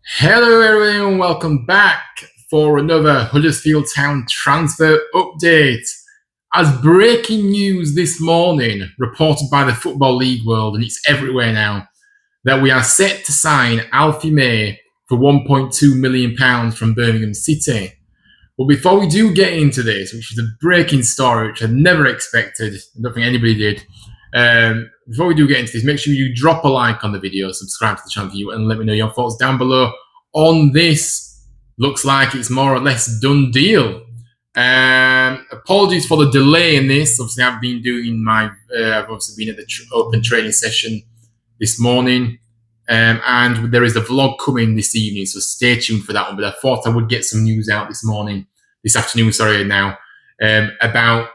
Hello everyone, welcome back for another Huddersfield Town transfer update. As breaking news this morning, reported by the Football League World, and it's everywhere now, that we are set to sign Alfie May for £1.2 million from Birmingham City. But before we do get into this, which is a breaking story, which I never expected, I don't think anybody did, before we do get into this, make sure you drop a like on the video, subscribe to the channel, and let me know your thoughts down below on this. Looks like it's more or less done deal. Apologies for the delay in this. Obviously, I've been doing I've obviously been at the open training session this morning, and there is a vlog coming this evening, so stay tuned for that one. But I thought I would get some news out this afternoon, about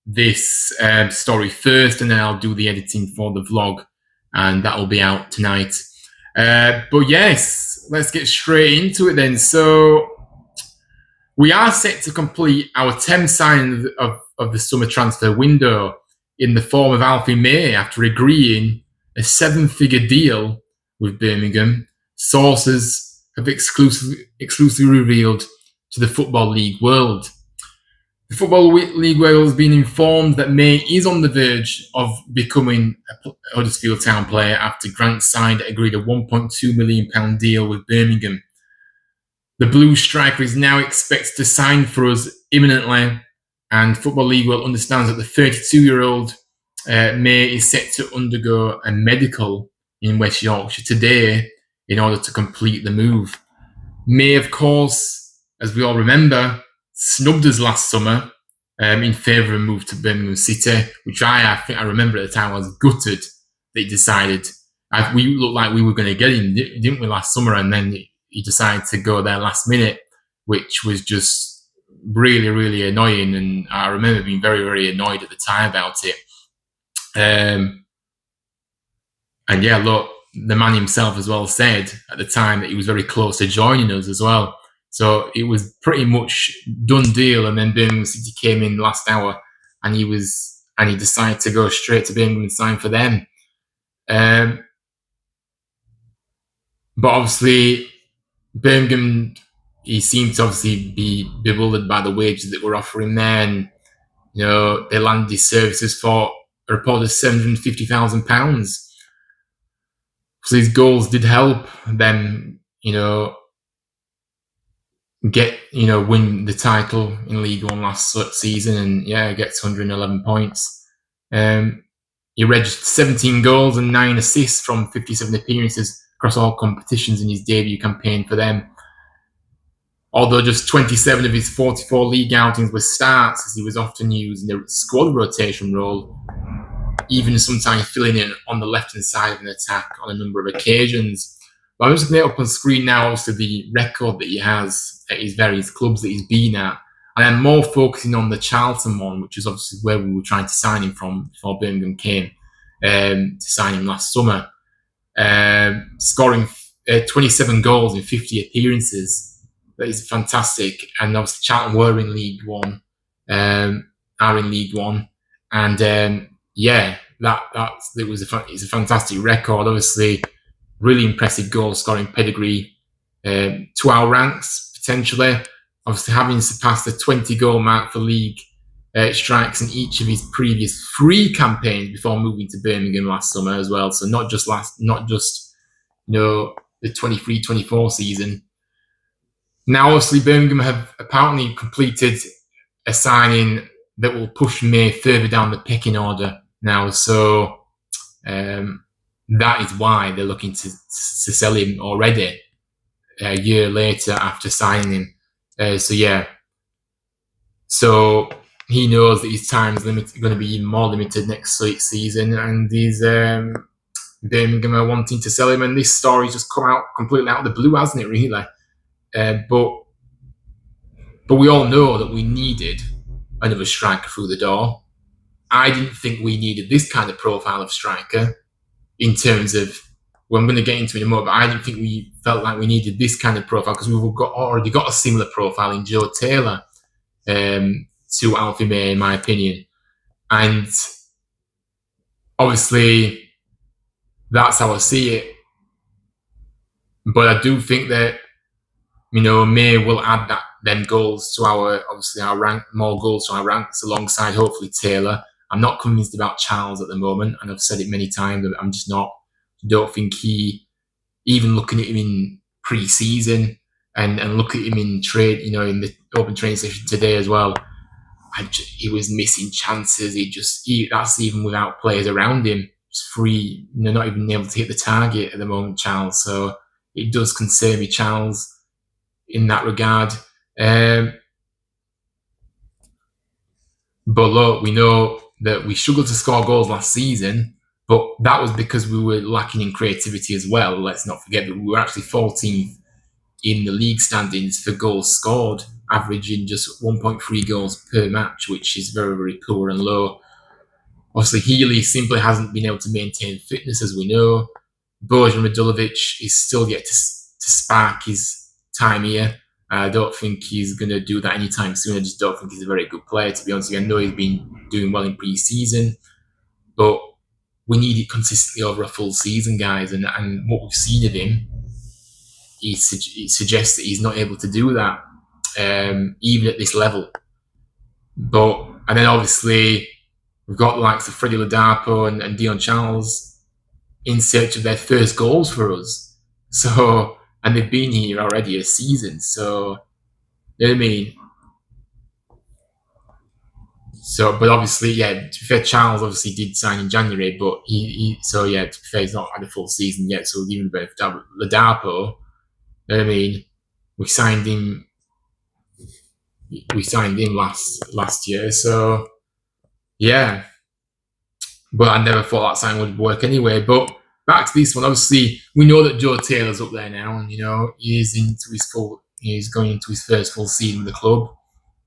this story first, and then I'll do the editing for the vlog, and that will be out tonight. But yes, let's get straight into it then. So we are set to complete our 10th signing of the summer transfer window in the form of Alfie May after agreeing a 7-figure deal with Birmingham. Sources have exclusively revealed to the Football League World. The Football League World has been informed that May is on the verge of becoming a Huddersfield Town player after Grant agreed a £1.2 million deal with Birmingham. The Blue striker is now expected to sign for us imminently, and Football League World understands that the 32-year-old May is set to undergo a medical in West Yorkshire today in order to complete the move. May, of course, as we all remember, snubbed us last summer in favour of a move to Birmingham City, which I think I remember at the time I was gutted that he decided. We looked like we were going to get him, didn't we, last summer? And then he decided to go there last minute, which was just really, really annoying. And I remember being very, very annoyed at the time about it. And yeah, look, the man himself as well said at the time that he was very close to joining us as well. So it was pretty much done deal. And then Birmingham City came in last hour, and he decided to go straight to Birmingham and sign for them. But obviously, Birmingham, he seemed to obviously be bewildered by the wages that were offering there, and they landed his services for a reported £750,000. So his goals did help them, win the title in League One last season, and get 111 points. He registered 17 goals and 9 assists from 57 appearances across all competitions in his debut campaign for them. Although just 27 of his 44 league outings were starts, as he was often used in the squad rotation role, even sometimes filling in on the left-hand side of an attack on a number of occasions. But I'm just going to get up on screen now, obviously, the record that he has at his various clubs that he's been at. And I'm more focusing on the Charlton one, which is obviously where we were trying to sign him from before Birmingham came to sign him last summer. Scoring 27 goals in 50 appearances. That is fantastic. And obviously Charlton were in League One, are in League One. And it's a fantastic record. Obviously, really impressive goal scoring pedigree to our ranks, potentially. Obviously, having surpassed the 20-goal mark for league strikes in each of his previous 3 campaigns before moving to Birmingham last summer as well. So not just the 23-24 season. Now, obviously, Birmingham have apparently completed a signing that will push May further down the pecking order now. So that is why they're looking to sell him already a year later after signing him. So he knows that his time's going to be even more limited next season, and these Birmingham are wanting to sell him. And this story's just come out completely out of the blue, hasn't it, really? But we all know that we needed another striker through the door. I didn't think we needed this kind of profile of striker in terms of, well, I'm going to get into it in a moment, but I didn't think we felt like we needed this kind of profile because we've already got a similar profile in Joe Taylor to Alfie May, in my opinion. And obviously, that's how I see it. But I do think that May will add them goals to our rank, more goals to our ranks alongside hopefully Taylor. I'm not convinced about Charles at the moment, and I've said it many times. I'm just not. Don't think even looking at him in pre-season and look at him in trade, in the open training session today as well. He was missing chances. That's even without players around him. Just free, not even able to hit the target at the moment, Charles. So it does concern me, Charles, in that regard. But look, we know that we struggled to score goals last season, but that was because we were lacking in creativity as well. Let's not forget that we were actually 14th in the league standings for goals scored, averaging just 1.3 goals per match, which is very, very poor and low. Obviously, Healy simply hasn't been able to maintain fitness, as we know. Bojan Radulovic is still yet to spark his time here. I don't think he's going to do that anytime soon. I just don't think he's a very good player, to be honest with you. I know he's been doing well in pre-season, but we need it consistently over a full season, guys. And what we've seen of him, he suggests that he's not able to do that, even at this level. And then obviously we've got the likes of Freddie Ladapo and Dion Charles in search of their first goals for us. So, and they've been here already a season. So, you know what I mean? So, but obviously, yeah, to be fair, Charles obviously did sign in January, but to be fair, he's not had a full season yet. So, even with Ladapo, you know what I mean? We signed him last year. So, yeah. But I never thought that sign would work anyway. But back to this one, obviously, we know that Joe Taylor's up there now, and he's going into his first full season with the club,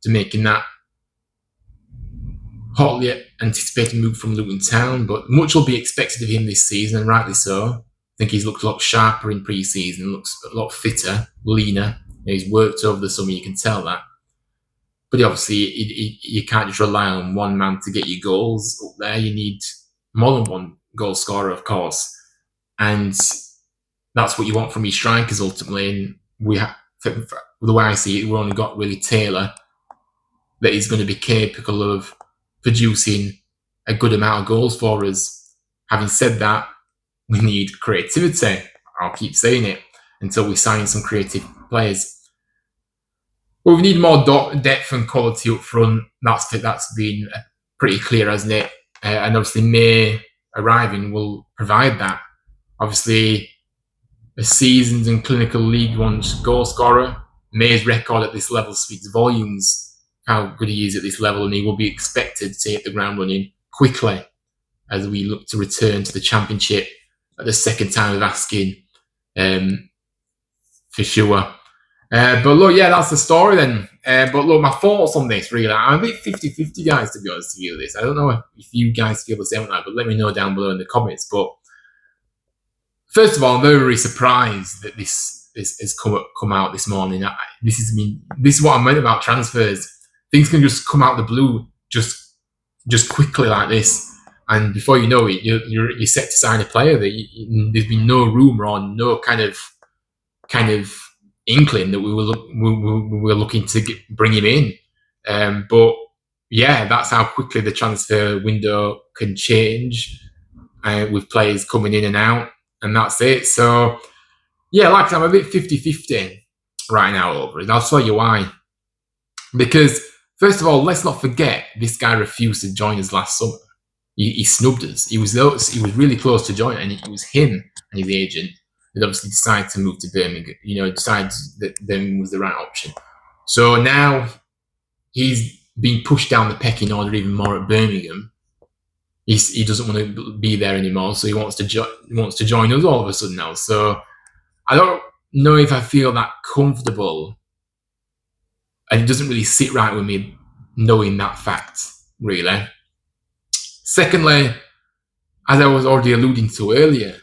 to making that hotly anticipated move from Luton Town. But much will be expected of him this season, and rightly so. I think he's looked a lot sharper in pre-season, looks a lot fitter, leaner. He's worked over the summer, you can tell that. But obviously, you can't just rely on one man to get you goals up there. You need more than one goal scorer, of course. And that's what you want from your strikers, ultimately. And the way I see it, we've only got really Taylor that is going to be capable of producing a good amount of goals for us. Having said that, we need creativity. I'll keep saying it until we sign some creative players. But we need more depth and quality up front. That's been pretty clear, hasn't it? And obviously, May arriving will provide that. Obviously, a seasoned and clinical League One goal scorer. May's record at this level speaks volumes how good he is at this level, and he will be expected to hit the ground running quickly as we look to return to the Championship at the second time of asking, for sure. But look, yeah, that's the story then. But look, my thoughts on this, really, I'm a bit 50-50, guys, to be honest with you. This, I don't know if you guys feel the same on that, but let me know down below in the comments. But first of all, I'm very, very surprised that this has come out this morning. This is what I meant about transfers. Things can just come out of the blue, just quickly like this, and before you know it, you're set to sign a player that there's been no rumour or no kind of inkling that we were looking to bring him in. But yeah, that's how quickly the transfer window can change with players coming in and out, and that's it. So yeah, like I said, I'm a bit 50-50 right now over it. And I'll tell you why. Because first of all, let's not forget this guy refused to join us last summer. He snubbed us. He was really close to joining, and it was him and his agent that obviously decided to move to Birmingham. Decided that Birmingham was the right option. So now he's being pushed down the pecking order even more at Birmingham. He doesn't want to be there anymore, so he wants to join us all of a sudden now. So I don't know if I feel that comfortable, and it doesn't really sit right with me knowing that fact, really. Secondly, as I was already alluding to earlier,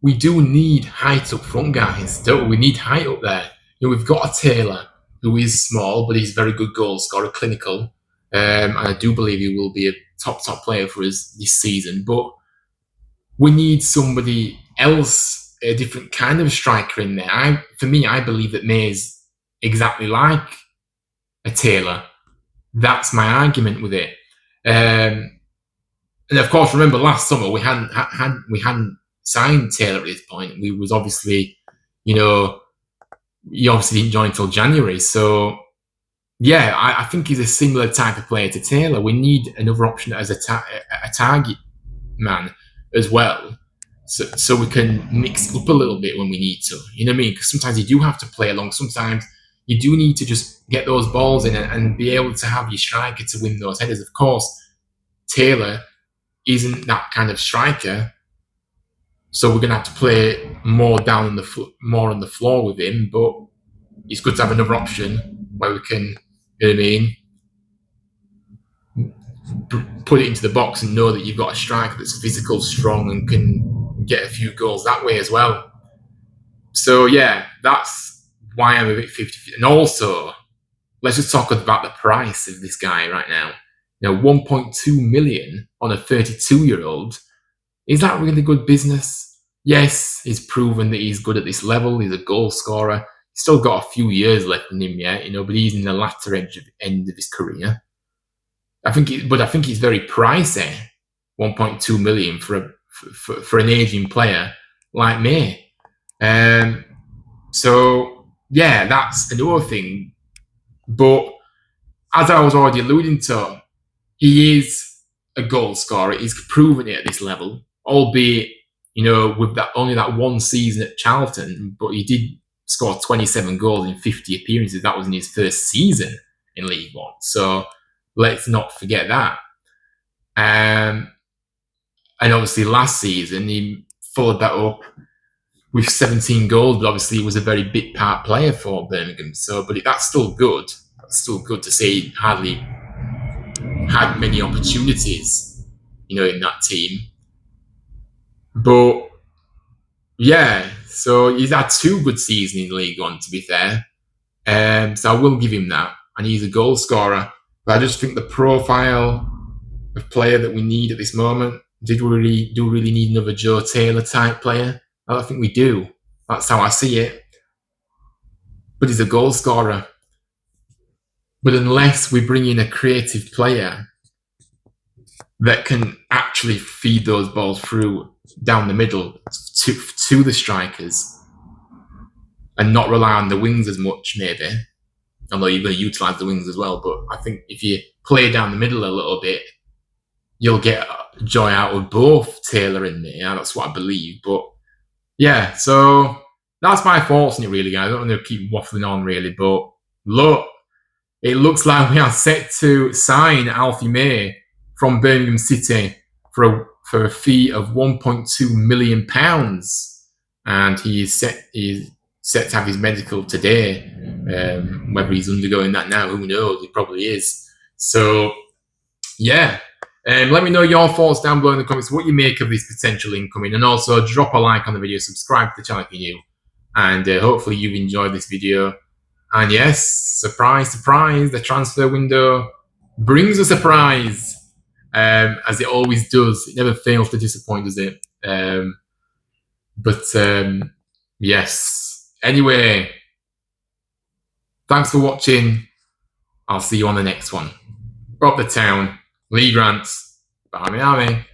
we do need height up front, guys. Don't we? We need height up there. We've got a Taylor who is small, but he's a very good goal scorer, clinical. And I do believe he will be a top player for us this season. But we need somebody else a different kind of striker in there. For me, I believe that May's exactly like a Taylor. That's my argument with it. And of course, remember last summer we hadn't signed Taylor at this point. We was obviously, he obviously didn't join until January. So yeah, I think he's a similar type of player to Taylor. We need another option as a target man as well, so we can mix up a little bit when we need to. You know what I mean? Because sometimes you do have to play along. Sometimes you do need to just get those balls in and be able to have your striker to win those headers. Of course, Taylor isn't that kind of striker, so we're gonna have to play more down on the floor with him. But it's good to have another option where we can, you know what I mean, put it into the box and know that you've got a striker that's physical, strong, and can get a few goals that way as well. So yeah, that's why I'm a bit 50-50. And also, let's just talk about the price of this guy right now. 1.2 million on a 32-year-old. Is that really good business? Yes, he's proven that he's good at this level. He's a goal scorer. He's still got a few years left in him yet, but he's in the latter end of his career. I think he's very pricey. 1.2 million for an aging player like me. So yeah, that's another thing. But as I was already alluding to, he is a goal scorer. He's proven it at this level, albeit with only that one season at Charlton. But he did score 27 goals in 50 appearances. That was in his first season in League One. So let's not forget that. And obviously last season he followed that up with 17 goals, but obviously he was a very big part player for Birmingham. So, but that's still good. That's still good to say he hardly had many opportunities, in that team. But yeah, so he's had 2 good seasons in League One, to be fair. So I will give him that. And he's a goal scorer. But I just think the profile of player that we need at this moment, do we really need another Joe Taylor type player? I don't think we do. That's how I see it. But he's a goal scorer. But unless we bring in a creative player that can actually feed those balls through down the middle to the strikers and not rely on the wings as much, maybe, although you're going to utilise the wings as well. But I think if you play down the middle a little bit, you'll get joy out of both Taylor and me. Yeah, that's what I believe. But yeah, so that's my thoughts on it, really, guys. I don't want to keep waffling on, really. But look, it looks like we are set to sign Alfie May from Birmingham City for a fee of £1.2 million. And he's set to have his medical today. Whether he's undergoing that now, who knows? He probably is. So, yeah. Let me know your thoughts down below in the comments, what you make of this potential incoming. And also, drop a like on the video, subscribe to the channel if you're new. And hopefully you've enjoyed this video. And yes, surprise, surprise, the transfer window brings a surprise. As it always does. It never fails to disappoint, does it? Yes. Anyway, thanks for watching. I'll see you on the next one. Up the town. Lee Grant. Bye,